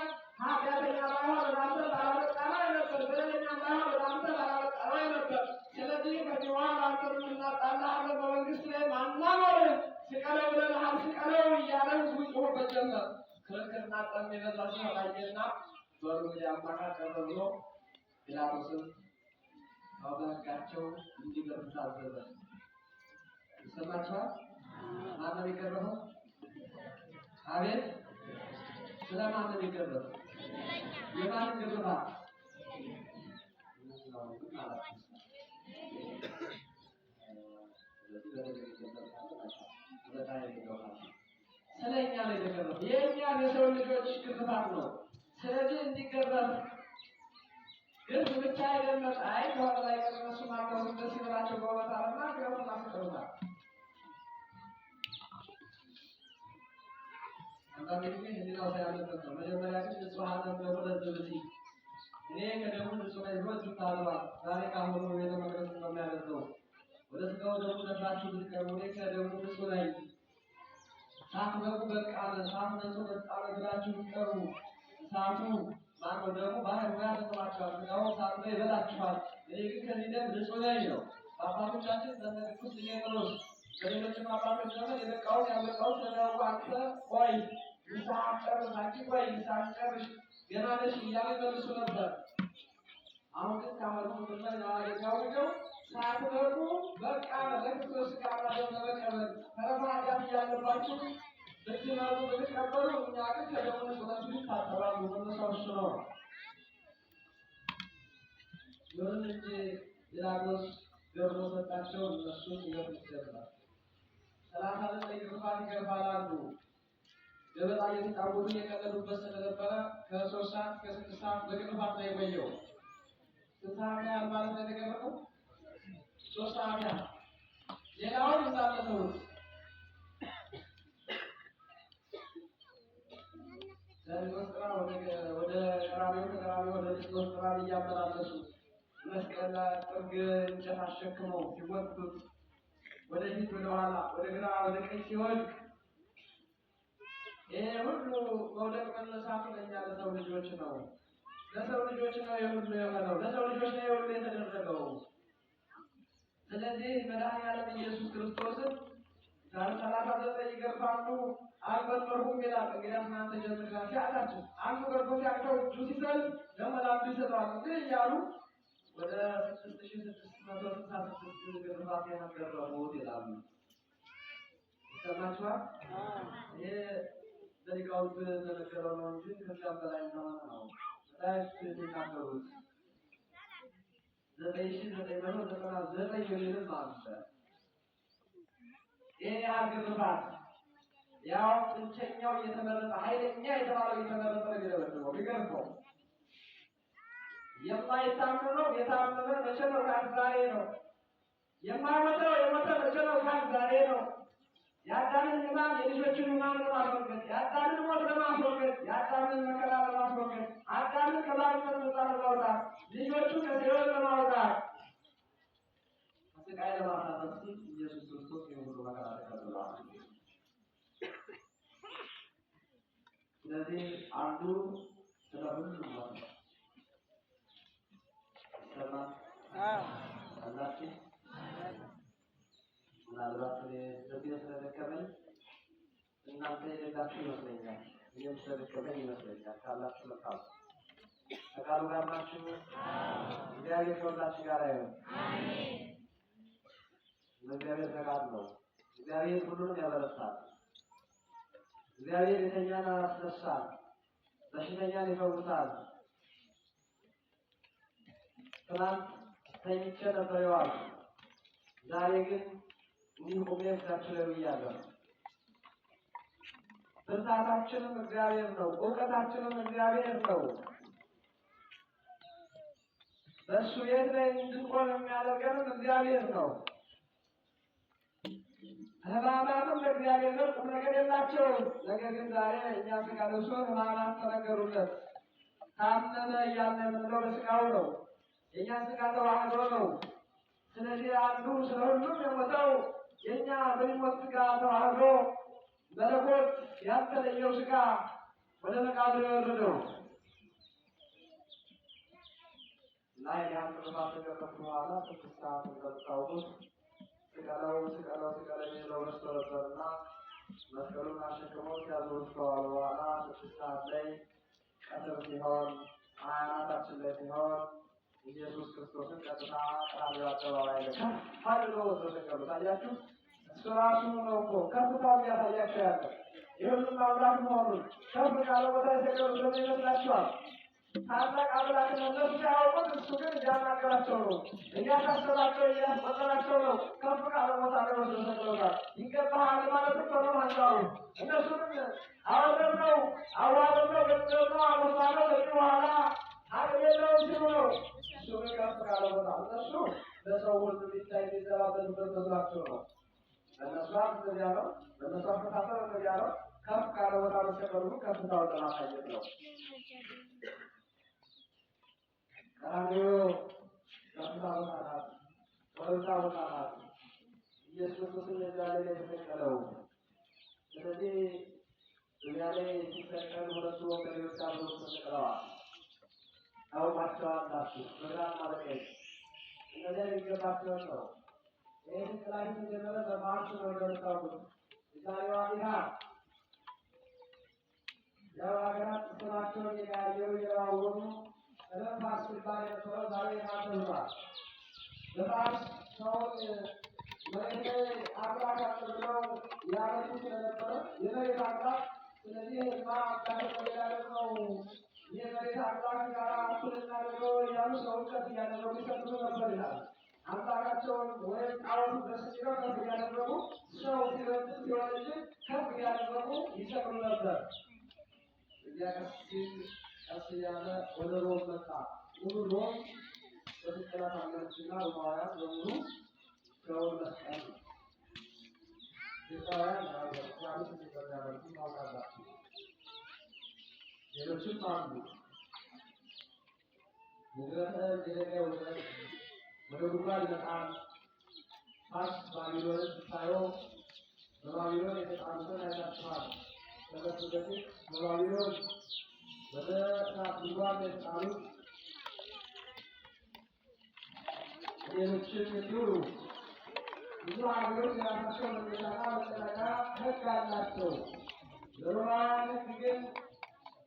ኃጢአተኛ ባይሆን ወደ አንተ ባላመጣነው ነበር፣ በደለኛ ባይሆን ወደ አንተ ባላመጣነው ነበር። ስለዚህ ከዚህ በኋላ አንተ እናጣልሃለን፣ በመንግስት ላይ አናኖርህም፣ ስቀለው ብለንሃል፣ ስቀለው እያለ ህዝቡ ይጮህበት ጀመር። ክርክርና ጠብ የበዛ ሲሆን አየና በሩ እንግዲህ አማካሪ ብሎ ጲላጦስም አውጋቸው እንዲገርፉ ታዘዘ። ይሰማችኋል? ማን ነው የገረፈው? አቤት! ስለማን ነው የገረፈው? የማን ግርፋት? ስለኛ ነው የገረፈው። የእኛ የሰው ልጆች ግርፋት ነው። ስለዚህ እንዲገረፍ ግርፍ ብቻ አይደለም። አይ ከሆነ ላይ ቀረሱ ማቀሩ ደስ ይበላቸው በወታልና ግረፉን አስቀሩታል። አንዳንድ ጊዜ ህሊናው ሳያለበት ነው። መጀመሪያ ግን ንጹሐን ደግሞ ለዘብሲ እኔ ከደሙ ንጹሕ ነኝ ብሎ እጁን ታጥቧል። ዛሬ ካሁኑ ቤተ መቅደስ ነው የሚያደርገው። ወደ ስጋው ደግሞ ነግራችሁ ብትቀርቡ እኔ ከደሙ ንጹሕ ነኝ ሳትበቁ በቃለ ሳትነጹ በቃለ ብላችሁ ብትቀርቡ እሳቱ ማነው ደግሞ ባህር ያሰጥማችኋል፣ ስጋው ሳት ነው ይበላችኋል። እኔ ግን ከዚህ ደም ንጹሕ ነኝ ነው። አባቶቻችን በነቅዱስ ዲሜጥሮስ በሌሎችም አባቶች ዘመን የበቃውን ያበቃውን ተደረጉ። አንተ ቆይ ንስሐ ጨርስ፣ አንቺ ቆይ ንስሐ ጨርሽ፣ ገና ነሽ እያሉ ይመልሱ ነበር። አሁን ግን ካመኑ ምድር ያወጀው ሳትበቁ በቃ ለክርስቶስ ሥጋና ደም ለመቀበል ተረፈ ኃጢአት እያለባችሁ ብትመጡ ብትቀበሉ፣ እኛ ግን ከደሙ ንጹሕ ታጠባሉ መነሻው እሱ ነው። ይሁን እንጂ ጲላጦስ ገርሞ ሰጣቸው። እነሱ ይገርፉት ጀመር። 39 ግርፋት ይገርፋሉ። ገበጣ እየተጫወቱ የቀለሉበት ስለነበረ ከ3 ሰዓት እስከ 6 ሰዓት በግርፋት ላይ የቆየው። ስንት ሰዓት ያህል ማለት ነው የተገረፈው? 3 ሰዓት ያህል። ሌላውን እንዳለተውት ለሊቶስጥራ ወደ ቀራንዮ ከቀራንዮ ወደ ሊቶስጥራ እያመላለሱ መስቀል ላይ ጥርግ እንጨት አሸክመው ሲወጡት ወደፊት ወደ ኋላ ወደ ግራ ወደ ቀኝ ሲወድቅ ይሄ ሁሉ መውደቅ መነሳቱ ለእኛ ለሰው ልጆች ነው። ለሰው ልጆች ነው የሁሉ የሆነው። ለሰው ልጆች ነው የሁሉ የተደረገው። ስለዚህ መድኃኒዓለም ኢየሱስ ክርስቶስን 39 ይገርፋሉ፣ አልበመርሁም ይላል። እንግዲህ እናንተ ጀምራ ሲያታችሁ አንዱ ገርፎ ሲያቅተው እጁ ሲሰል ደግሞ ለአንዱ ይሰጠዋል እንግዲህ እያሉ ወደ 6666 ግርፋት የነበረው ይላሉ። ሰማችኋል? ይሄ በሊቃውንት የተነገረው ነው እንጂ ከዚያም በላይ እንደሆነ ነው መላእክት የሚናገሩት። 9999 የሚልም አለ። ይሄ ያህል ግርፋት ያው ጥንቸኛው እየተመረጠ ኃይለኛ የተባለው እየተመረጠ ነው የሚደበድበው ቢገርፈው የማይታመነው የታመመ መቼ ነው? ዛሬ ነው። የማይሞተው የሞተ መቼ ነው? ዛሬ ነው። የአዳምን ሕማም የልጆችን ሕማም ለማስወገድ የአዳምን ሞት ለማስወገድ የአዳምን መከራ ለማስወገድ አዳምን ከባርነት ነፃ ለማውጣት ልጆቹን ከሲኦል ለማውጣት ከስቃይ ለማሳረፍ ሲል ኢየሱስ ክርስቶስ የሁሉ መከራ ተቀብሏል። ስለዚህ አንዱ ስለ ሁሉም ሞት ይሰማል። አላችን ምናልባት በዚህ ስለደከመኝ እናንተ የሌላችሁ ይመስለኛል። እኔም ስለደከመኝ ይመስለኛል። ካላችሁ መጣሉ ከቃሉ ጋር ናችሁ። እግዚአብሔር ከሁላችሁ ጋር ይሁን። እግዚአብሔር ፈቃድ ነው። እግዚአብሔር ሁሉንም ያበረታል። እግዚአብሔር የተኛን ያስነሳል፣ በሽተኛን ይፈውሳል። ትናንት ተኝቼ ነበር የዋልኩ፣ ዛሬ ግን እንዲህ ቆሜ እሳችሁ ላይ ውያለሁ። ብርታታችንም እግዚአብሔር ነው፣ እውቀታችንም እግዚአብሔር ነው። በእሱ ቤት ላይ እንድንቆም የሚያደርገንም እግዚአብሔር ነው። ሕማማትም በእግዚአብሔር ዘንድ ቁም ነገር የላቸውም። ነገር ግን ዛሬ እኛ ስጋ ለብሶ ሕማማት ተነገሩለት። ታመመ እያልን የምንለው በስጋው ነው። የእኛ ስጋ ተዋህዶ ነው። ስለዚህ አንዱ ስለ ሁሉም የሞተው የእኛ በሚሞት ስጋ ተዋህዶ መለኮት ያልተለየው ስጋ ወደ መቃብር የወረደው እና ያን ጥፋት ከገፈቱ በኋላ 6 ሰዓት እንደምታውቁት ስቀለው የሚለው በስቶ ነበርና መስቀሉን አሸክመው ሲያዞሩት ከዋሉ በኋላ 6 ሰዓት ላይ ቀትር ሲሆን አናታችን ላይ ሲሆን ኢየሱስ ክርስቶስን ቀጥታ ቀራንዮ አደባባይ ላይ ከፍ አድርገው ወስደው ሰቀሉት። አያችሁ፣ እሱ ራሱ ነው እኮ ከፍታው የሚያሳያቸው ያለ የሁሉም አምላክ መሆኑን ከፍ ካለ ቦታ የሰቀሉት ለምን ይመስላችኋል? ታላቅ አምላክ እነሱ ሲያውቁት፣ እሱ ግን እያናገራቸው ነው፣ እያሳሰባቸው፣ እያስቆጠራቸው ነው። ከፍ ካለ ቦታ ላይ ወስደው ሰቅለውታል። ይገባሃል ማለት እኮ ነው ሀሳቡ። እነሱንም አዋረድነው፣ ገደልነው፣ አነሳነው ከዚህ በኋላ አቅሌለው ሲሉ ነው። እሱ ግን ከፍ ካለ ቦታ እነሱ ለሰው ሁሉ ሊታይ ሊዘባበሉበት መስሏቸው ነው። ለእነሱ እንደዚያ ነው። ለእነሱ አስተሳሰብ እንደዚያ ነው። ከፍ ካለ ቦታ መሰቀሉ ከፍታውን ለማሳየት ነው። ቀራንዮ ከፍታ ቦታ ናት፣ ወረዳ ቦታ ናት። ኢየሱስ ክርስቶስን እዚያ ላይ የተሰቀለው። ስለዚህ እዚያ ላይ ሲሰቀል ሁለቱ ወንበዴዎች አብረው ተሰቅለዋል። ታውቋቸዋላችሁ፣ በግራና በቀኝ እነዚያ የሚገባቸውን ነው። ይህ ስቅላት የተጀመረ በማርች ነው እንደምታውቁት። የዛሬዋ ቢራ ያው ሀገራት ስማቸውን የቀያየሩ እየለዋወጡ በፋርስ ሲባል የነበረው ዛሬ ታተብሏል። በፋርስ ሰውን መሬት ላይ አምላክ ብለው ያመጡ ስለነበረ የመሬት አምላክ፣ ስለዚህ ህዝባ አካሄድ መያደር ነው። የመሬት አምላክ ጋር እኩል እናድርገው እያሉ ሰውን ከፍ እያደረጉ ይሰቅሉ ነበር ይላል። አምላካቸውን ወይም ጣዖቱ በስሚለው ከፍ እያደረጉ ሰው ሲበድል ሲወለጅን ከፍ እያደረጉ ይሰቅሉ ነበር። እዚያ ቀስ እያለ ወደ ሮም መጣ። ሙሉ ሮም በስቅላት አመነችና ሮማውያን በሙሉ ሰውን መስቀል ግብፃውያን ያሉት እንደሚያደርጉ ታውቃላችሁ። ሌሎችም አሉ። ንግረተ ጀለቀ ወደ ጉድጓድ ይመጣል። ፋርስ ባቢሎንን ስታየው በባቢሎን የተጣሉትን አይታችኋል። ከበሱ በፊት በባቢሎን ወደ እሳት ጉድጓድ የተጣሉት ሌሎችም እንዲሁ ብዙ ሀገሮች የራሳቸው መነሻና መጠለቂያ ሕግ አላቸው። ለሮማውያን ሕግ ግን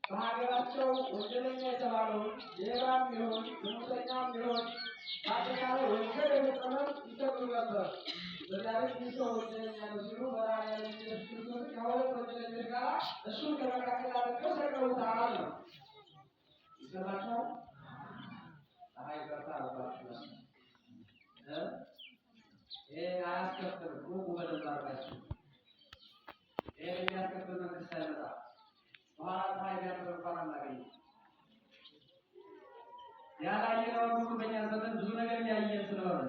በሀገራቸው ወንጀለኛ የተባለውን ሌባም ቢሆን ዝሙተኛም ቢሆን በአጠቃላይ ወንጀል የፈጸመን ይሰቅሉ ነበር። በዛሬ ሰው ወንጀለኛ ነው ሲሉ በራእይ ያለ ኢየሱስ ክርስቶስ ከሁለት ወንጀለኞች ጋር እሱን ከመካከል አድርገው ሰቅለውታል ነው። ይሰማችኋል? ፀሐይ በርታ አባችሁ ይሄ አያስከፍልም። ሩቁ በደንብ አድርጋችሁ ይሄ የሚያስከፍል መንግስት አይመጣም። በኋላ ፀሐይ ቢያበራ እንኳን አናገኝም። ያላየነውን ሁሉ በእኛ ዘመን ብዙ ነገር እያየን ስለሆነ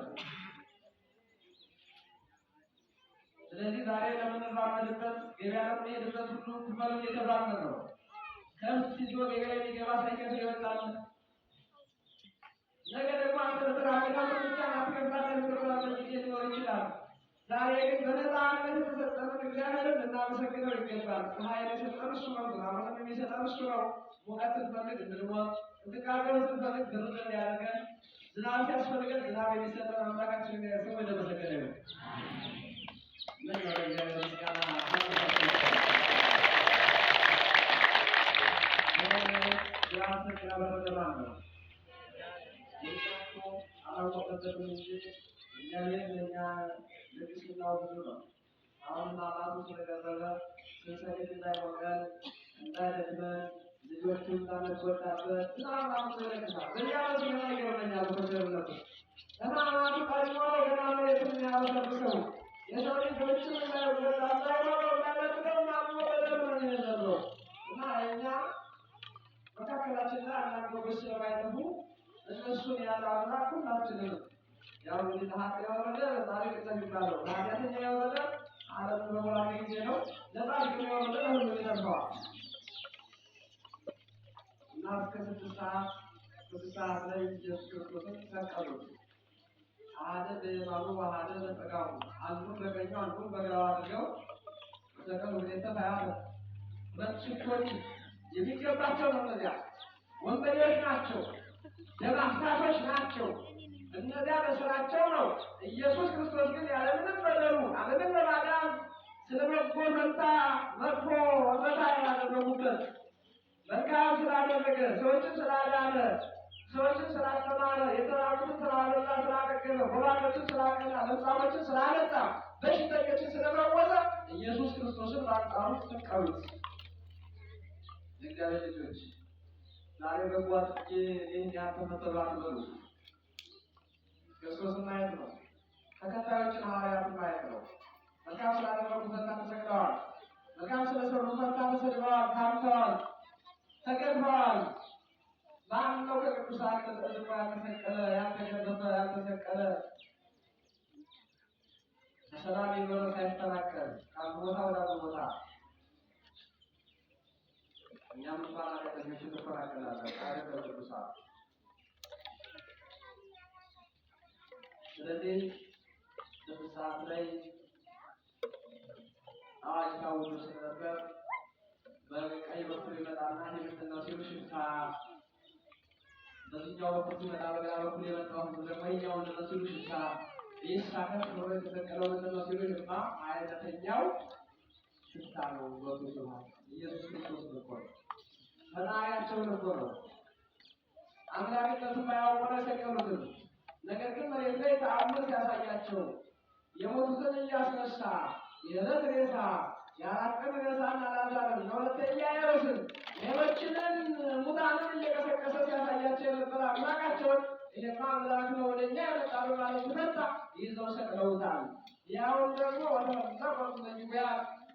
ስለዚህ ዛሬ ለምንራመድበት ገበያ ለምንሄድበት ሁሉ ክፈሉ እየተባልን ነው። ከብት ይዞ ገበያ የሚገባ ሳይከፍል ይወጣል። ነገ ደግሞ አንተ ለተራመዳት ብቻ ማስገባት ለምትባበት ጊዜ ሊኖር ይችላል። ዛሬ ግን በነፃነት የተሰጠንን እግዚአብሔርን ልናመሰግነው ይገባል። ፀሐይን የሰጠን እሱ ነው። ዝናቡንም የሚሰጠን እሱ ነው። ሙቀት ስንፈልግ እንድንሞት፣ እንድቃገር ስንፈልግ ድርቅ እንዲያደርገን፣ ዝናብ ሲያስፈልገን ዝናብ የሚሰጠን አምላካችን ስሙ የተመሰገነ ይሁን። ምን ነው እግዚአብሔር ምስጋና ያበረደማን ነው አላወቀበትም እንጂ እግዚአብሔር ለእኛ ልግስናው ብዙ ነው። አሁን ማማቱ ስለቀረበ ስንሰግድ እንዳይሞቀን እንዳይደክመን ልጆቹ እንዳንጎዳበት ምናምን ስለለግሳል። በየዓመቱ ገና ይገርመኛል። በቸርነቱ ከማማቱ ቀድሞ ነው ገና መሬቱን የሚያበሰብሰው። የሰው ልጆችን እንዳይጎዳ እንዳይሞቀው እንዳይለቅቀው ምናምን በደንብ ነው የሚዘለው እና እኛ መካከላችን ላይ አንዳንድ ወገኖች ስለማይጠፉ እነሱን ያለ አምላክ ሁላችንም ያው እንግዲህ ለሀቅ የወረደ ጻድቅ እንደሚባለው ለኃጢአተኛ የወረደ ዓለም በሞላ ጊዜ ነው። ለጻድቅ የወረደ ለሁሉም ይተርፈዋል እና እስከ 6 ሰዓት ላይ ኢየሱስ ክርስቶስን ሰቀሉት። አሐደ በየማኑ ወአሐደ በጸጋሙ፣ አንዱን በቀኙ አንዱን በግራው አድርገው ሰቀሉ። ተፈያተ ሁለት ሽፍቶች የሚገባቸው ነው። እነዚያ ወንበዴዎች ናቸው፣ ደም አፍሳሾች ናቸው። እነዚያ በስራቸው ነው። ኢየሱስ ክርስቶስ ግን ያለምንም በደሉ ዓለምን ለማዳን ስለ በጎ ፈንታ መጥፎ እርዳታ ያደረጉበት መልካም ስላደረገ፣ ሰዎችን ስላዳነ፣ ሰዎችን ስላስተማረ፣ የተራቡትን ስላበላ ስላጠገበ፣ ጎባጦችን ስላቀና፣ ለምጻሞችን ስላነጻ፣ በሽተኞችን ስለፈወሰ ኢየሱስ ክርስቶስን በአንጻሩ ሰቀሉት። የእግዚአብሔር ልጆች ዛሬ በጎ አድርጌ ይህን ያህል ተመተሉ አትበሉ። ክርስቶስን ማየት ነው። ተከታዮችን ሐዋርያትን ማየት ነው። መልካም ስላደረጉ ፈንታ ተሰቅለዋል። መልካም ስለሰሩ ፈንታ ተሰድበዋል፣ ታምተዋል፣ ተገድለዋል። ማን ነው ከቅዱሳን ተሰድቦ ያልተሰቀለ፣ ያልተገረፈ፣ ያልተሰቀለ? በሰላም የኖረ ሳይፈናቀል ከአንዱ ቦታ ወደ አንዱ ቦታ። እኛም እንኳን ኃጢአተኞች እንፈናቀላለን አይደለም ቅዱሳን። ስለዚህ 6 ሰዓት ላይ አዋጅ ታውጆ ስለነበር በቀኝ በኩል ይመጣና ይህ ምንድን ነው ሲሉ ሽፍታ፣ በዚህኛው በኩል ሲመጣ በግራ በኩል የመጣው ህዝብ ደግሞ ይኸኛው ምንድን ነው ሲሉ ሽፍታ፣ ይህ ሳከፍ ብሎ የተሰቀለው ምንድን ነው ሲሉ ሽፍታ፣ አይነተኛው ሽፍታ ነው ወጡ ሲሆን ኢየሱስ ክርስቶስ እኮ ነው። ፈጣሪያቸውን እኮ ነው። አምላክነቱን ባያውቁ ነው የሰቀሉትን። ነገር ግን መሬት ላይ ተአምር ሲያሳያቸው የሞቱትን እያስነሳ የዕለት ሬሳ፣ የአራት ቀን ሬሳና ላዛርን፣ የሁለተኛ ያይሮስን፣ ሌሎችንን ሙታንን እየቀሰቀሰ ሲያሳያቸው የነበረ አምላካቸውን ይሄማ አምላክ ነው ወደኛ የመጣ በማለት ፈንታ ይዘው ሰቅለውታል። ያውን ደግሞ ወተፈጸመ በይሁዳ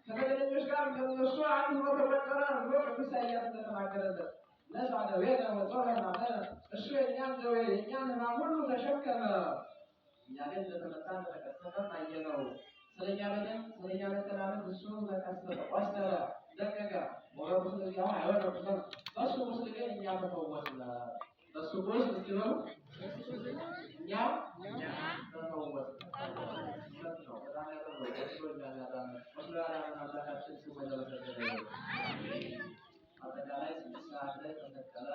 ከበደለኞች ጋር እንደነሱ አንድ ሆኖ ተቆጠረ ብሎ ቅዱስ ኢሳይያስ እንደተናገረለት ነሳ ደዌነ ወጾረ ሕማመነ፣ እሱ የእኛን ደዌ የእኛን ሕማም ሁሉ ተሸከመ። እኛ ግን እንደተመታ እንደተቀሰፈ አየነው። ስለኛ በደል ስለኛ መተላለፍ እሱ ተቀሰፈ፣ ቆሰለ፣ ደቀቀ። ወረዱ ስለዚህ አሁን አይወረዱም። በእሱ ቁስል ግን እኛ ተፈወስን። በእሱ ቁስል እስኪበሉ እኛ ተፈወስን። በጣም ያደረገው ቆስሎ ያዳነ ቆስሎ ያዳነ አምላካችን ስሙ የተመሰገነ ይሁን። አጠቃላይ 6 ሰዓት ላይ ተሰቀለ።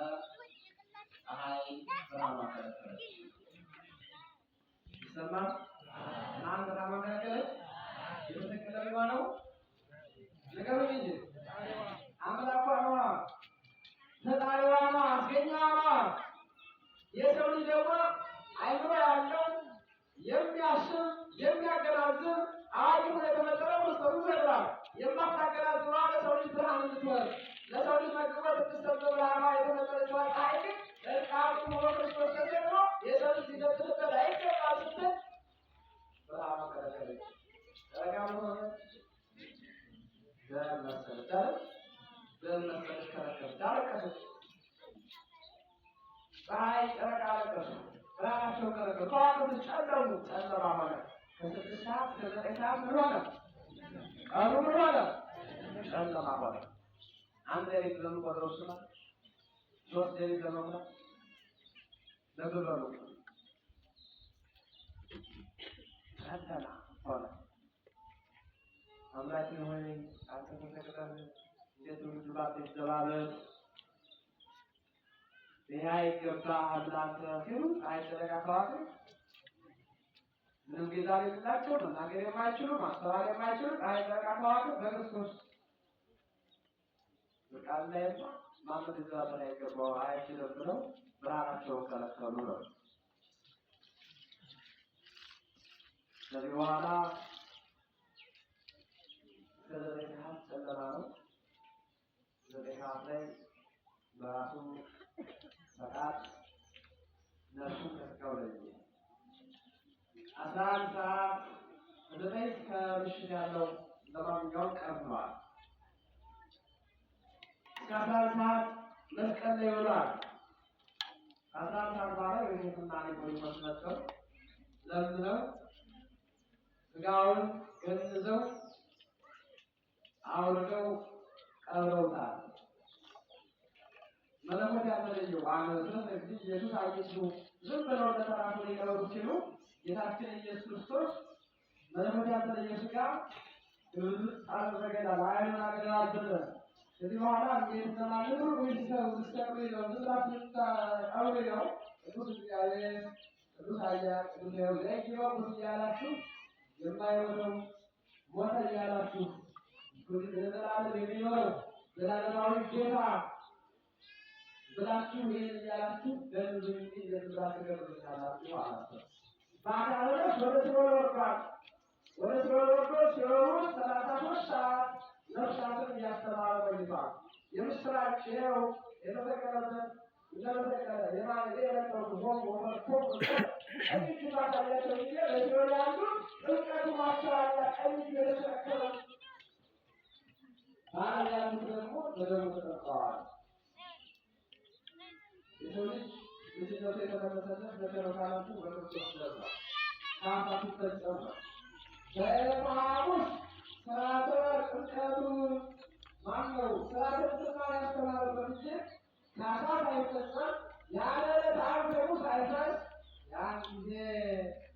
ፀሐይ ብርሃኗ ከለከለች። ይሰማል? ማን ብርሃኗ ከለከለች? የተሰቀለ ነው። ነገሩን እንጂ አምላኳ ነው፣ ፈጣሪዋ ነው፣ አስገኛዋ ነው። የሰው ልጅ ደግሞ አይምሮ ያለው የሚያስብ የሚያገናዝብ ተከለከለች፣ አለቀሰች። ፀሐይ ጨረቃ አለቀሱ፣ ብርሃናቸው ከለከሉ። ከዋክብት ጨለሙ፣ ጨለማ ሆነ። ከ6 ሰዓት እስከ 9 ሰዓት ምን ሆነ? ቀኑ ምን ሆነ? ጨለማ ሆነ። አንድ ሌሊት ለምንቆጥረው እሱ ነው። 3 ሌሊት ለመቁጠር ለግበሩ ፈተና ሆነ። አምላክን ሆይ አንተ ተሰቅለህ እንዴት ሁሉ ባቤት ዘባበት ይህ አይገባህም ለአንተ ሲሉ አይጨረቃ ከዋክብት ምንም ጌታ የሌላቸው መናገር የማይችሉ ማስተዋል የማይችሉ አይጨረቃ ከዋክብት በክርስቶስ ቃል ላይ ማመድ ዘባበት አይገባው አይችልም ብለው ብርሃናቸውን ከለከሉ ነው። ከዚህ በኋላ ከ9 ሰዓት ጨለማ ነው። 9 ሰዓት ላይ በራሱ ፈቃድ ነፍሱ ከስጋው ለየ። 11 ሰዓት 9 እስከ ምሽት ያለው ለማንኛውም ቀርቷል። እስከ 11 ሰዓት መስቀል ላይ ውሏል። 11 ሰዓት በኋላ የቤትና ኒቆዲሞስ መጥተው ለምነው ስጋውን ገንዘው አውርደው ቀብረውታል። መለኮት ያልተለየው አመሰስ እንግዲህ ኢየሱስ አየሱ ዝም ብለው ለተራፉ ሊቀበሩ ሲሉ ጌታችን ኢየሱስ ክርስቶስ መለኮት ያልተለየው ስጋ አደረገና አይኑን አገናዘበ። ከዚህ በኋላ እንዴት ተናገሩ ወይስ ተስተቀሩ ነው ዝራፍታ አውሬ ነው ቅዱስ እግዚአብሔር ቅዱስ ኃያል ቅዱስ ነው ለይገባው ያላችሁ የማይወደው ሞተ እያላችሁ ለዘላለም የሚኖረው ዘላለማዊ ጌታ ብላችሁ ይህን እያላችሁ ለምንድን ለዝብራችሁ ገብታላችሁ አላቸው። ባታለች ወደ ሲኦል ወርዷል። ወደ ሲኦል ወርዶ ሲኦል 33 ሰዓት ነፍሳትን እያስተማረ ቆይቷል። የምስራች ነው የተሰቀለበት እንደተሰቀለ የማለት የለቀቁ ሆም ወመርቶ እዚህ ባታያቸው ጊዜ ለሲኦል ያሉ እውቀቱ ማስተዋል ቀኝ የተሰቀለ ባሪያቱ ደግሞ በደሙ ተጠቅተዋል። የሰው ልጅ ልጅነቱ የተመለሰለት በተረካላቱ በክርስቶስ ደም ነው። ከአፋቱ ተጸማ በዕለተ ሐሙስ ሥርዓተ ጥምቀቱ ማነው ሥርዓተ ጥምቀት ያስተማረበት ጊዜ ካሳ ሳይፈጸም ያለ ዕለተ ዓርብ ሳይፈርስ ያን ጊዜ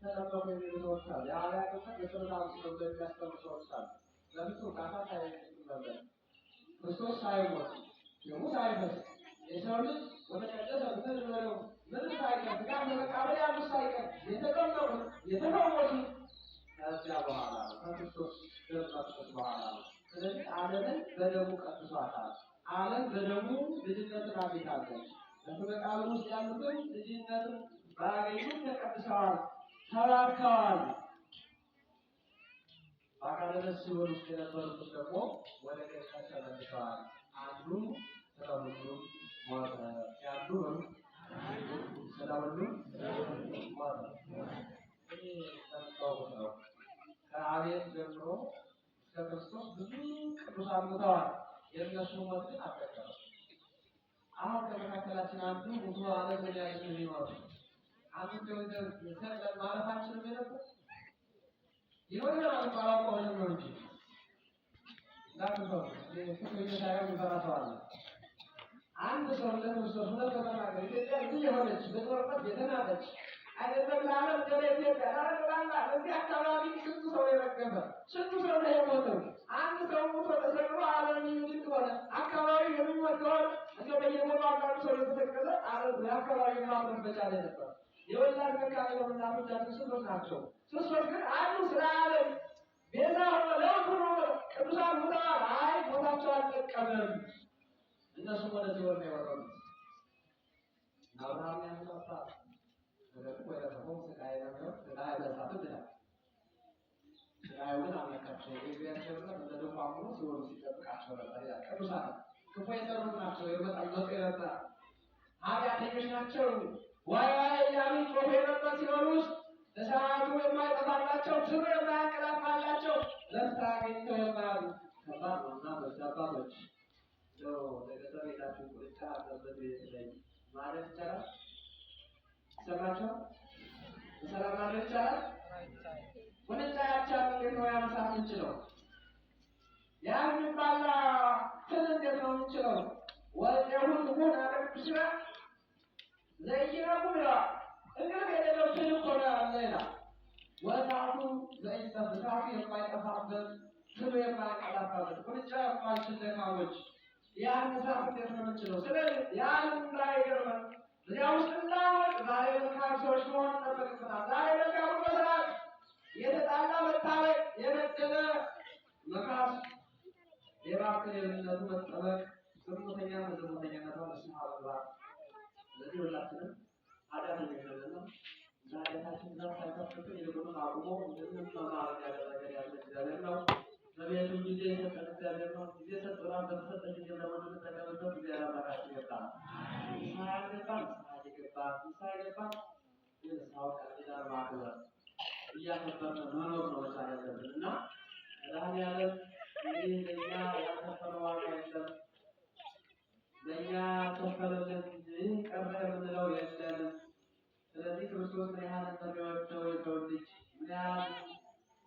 ተጠመቁ የሚሉ ሰዎች አሉ። የሐዋርያት ጥምቀት የሰሩት ሰው የሚያስተምሩ ሰዎች አሉ። ለምሳሌ ካሳ ሳይፈጸም ክርስቶስ ሳይሞት ደሙ ሳይፈስ የሰው ልጅ ወደ ቀደሰ ምድር ምድር ሳይቀር ስጋ በመቃብር ያሉ ሳይቀር የተጠመቁ የተፈወሱ ከዚያ በኋላ ነው። ከክርስቶስ ደም መፍሰስ በኋላ ነው። ስለዚህ ዓለምን በደሙ ቀድሷታል። ዓለም በደሙ ልጅነትን አግኝታለች። በመቃብር ውስጥ ያሉትን ልጅነትን ባያገኙም ተቀድሰዋል፣ ተባርከዋል። በአካለ ነፍስ ውስጥ የነበሩት ደግሞ ወደ ገነት ተመልሰዋል። አንዱ ስለ ሁሉም ሞተ፣ ያንዱ ስለ ሁሉም ሞተ። ይህ ተምታውቁት ነው። ከአቤል ጀምሮ እስከ ክርስቶስ ብዙ ቅዱሳን ሞተዋል። የእነሱ ሞት ግን አልቀረም። አሁን ከመካከላችን አንዱ ብዙ ዓለም ያለ የሚኖር አንዱ ገንዘብ ሰጠን ማለታችን ነበር የሆነ አልባራው ሆነ ነው እንጂ ዳክተር የፍቅር ሳይሆን ይፈራታል። አንድ ሰው ለምሳሌ ሁለት ተናገረ ኢትዮጵያ እዚህ የሆነች በጦርነት የተናጠች አይደለም ለዓለም ለኢትዮጵያ ለዓለም ለዚህ አካባቢ ስንቱ ሰው የረገፈ ስንቱ ሰው ነው የሞተው። አንድ ሰው ሞቶ ተሰቅሎ ዓለም ይንት ሆነ አካባቢ የሚሞተው እንደው በየቦታው አካባቢ ሰው የተሰቀለ ዓለም ለአካባቢ ማምረን በቻለ ነበር። የወላድ መካከል ወላጆቻችን ስንቶች ናቸው? ክርስቶስ ግን አንዱ ስለ ዓለም ቤዛ ሆነ ለሁሉ ቅዱሳን ሞተዋል። አይ ሞታቸው አልጠቀመም። እነሱ ወደ ሲኦል ነው የወረዱት። አብርሃም ያንሳሳ ወደ ተቆም ስቃይ ነው ስቃይ ለሳት ይላል። ስቃዩን አመካቸው የእግዚአብሔር ነው እንደደም አምሮ ሲኦል ሲጠብቃቸው ነበር ይላል። ቅዱሳን ክፉ የሰሩ ናቸው። የመጣው የረታ ኃጢአተኞች ናቸው። ዋይ ዋይ እያሉ ጮኸ ነበር ሲኦል ውስጥ ለሰዓቱ የማይጠፋላቸው ክብር የማያንቀላፋላቸው ረፍት አግኝተው ይማሩ። ከባድ ነውና በአባቶች ነው ለገጠር ሄዳችሁ ቁርጫ አለበት ቤት ላይ ማለት ይቻላል። ሰማቸው ሰላም ማለት ይቻላል። ቁርጫ ያቻል እንዴት ነው ያነሳት እንችለው? ያን ባላ ትል እንዴት ነው እንችለው? ወደሁት ሆነ አረብሽራ ዘይና ኩራ እንግዲህ የሌለው ትል ኮራ አለና ወጣቱ ዘይተፈታፊ የማይጠፋበት ትሉ የማይቀላፋበት ቁርጫ የማይችል ደካሞች ያን ዛፍ እንዴት ነው የምንችለው? ስለዚህ ያን እንዳይገርመን እዚያ ውስጥ እንዳንወድቅ ዛሬ መልካም ሰዎች መሆን እንጠበቅበታል። ዛሬ መልካሙ መስራት፣ የተጣላ መታረቅ፣ የበደለ መካስ፣ የባክል የልነቱ መጠበቅ፣ ዝሙተኛ በዝሙተኛነቷ ንስሐ መግባት። ስለዚህ ሁላችንም ኃጢአት የሚሆንልን ዛሬታችን ዘር ሳይከፍት ይልቁንም አቁሞ እንድንመማር ያደረገን ያለ እግዚአብሔር ነው። በቤቱም ጊዜ የሰጠን እግዚአብሔር ነው። ጊዜ ሰጥቶናል። በተሰጠን ጊዜ ደግሞ እንድንጠቀምበት እግዚአብሔር አምላካችን ይርዳን። ንስሐ ያልገባን ንስሐ እየገባን ንስሐ የገባን የንስሐው ቃል ኪዳን ማክበር እያከበርን መኖር ነው መቻል ያለብን እና መድኃኒዓለም እንግዲህ ለእኛ ያልከፈለው ዋጋ የለም። ለእኛ ከፈለልን እንጂ ቀረ የምንለው የለንም። ስለዚህ ክርስቶስ ምን ያህል እንደሚወደው የሰው ልጅ ምን ያህል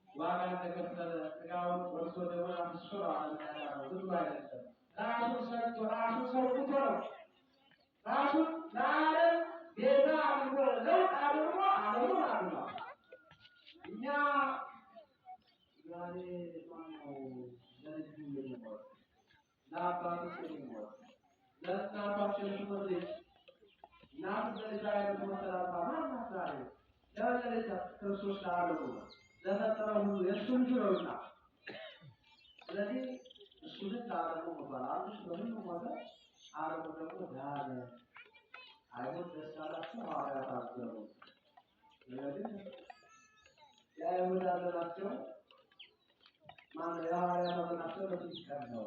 ዋጋ እንደከፈለ ስጋውን ቆርሶ ደሙን አፍስሶ ነው ብዙ አይደለም። ራሱን ሰጥቶ ራሱን ሰውቶ ነው ራሱን ለዓለም ቤዛ አድርጎ ለውጥ አድርጎ ዓለሙን አድኗል። እኛ ዛሬ ማነው ለልጁ የሚሞት ለአባቱ የሚሞት ለእናቷ የሚሞት ልጅ እናት ለልጇ የምትሞተላታ ማናት? ዛሬ ለወለደች ክርስቶስ ለዓለሙ ነው ለፈጠረው ሁሉ የእሱ ልጅ ነውና፣ ስለዚህ እሱ ግን ለዓለሙ ሞቷል። አንዱ በሁሉ ሞተ፣ ዓለሙ ደግሞ ዳነ። አይሁድ ደስ አላቸው፣ ሐዋርያት አዘኑ። ስለዚህ የአይሁድ አዘናቸው የሐዋርያት አዘናቸው በትንሽ ቀን ነው።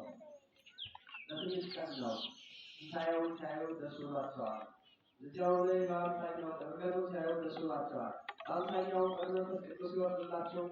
ትንሣኤውን ሲያዩ ደስ ብሏቸዋል። እዚያው ላይ በአምሳኛው ቀን ሲያዩ ደስ ብሏቸዋል። በአምሳኛው ቀን መንፈስ ቅዱስ ሲወርድላቸው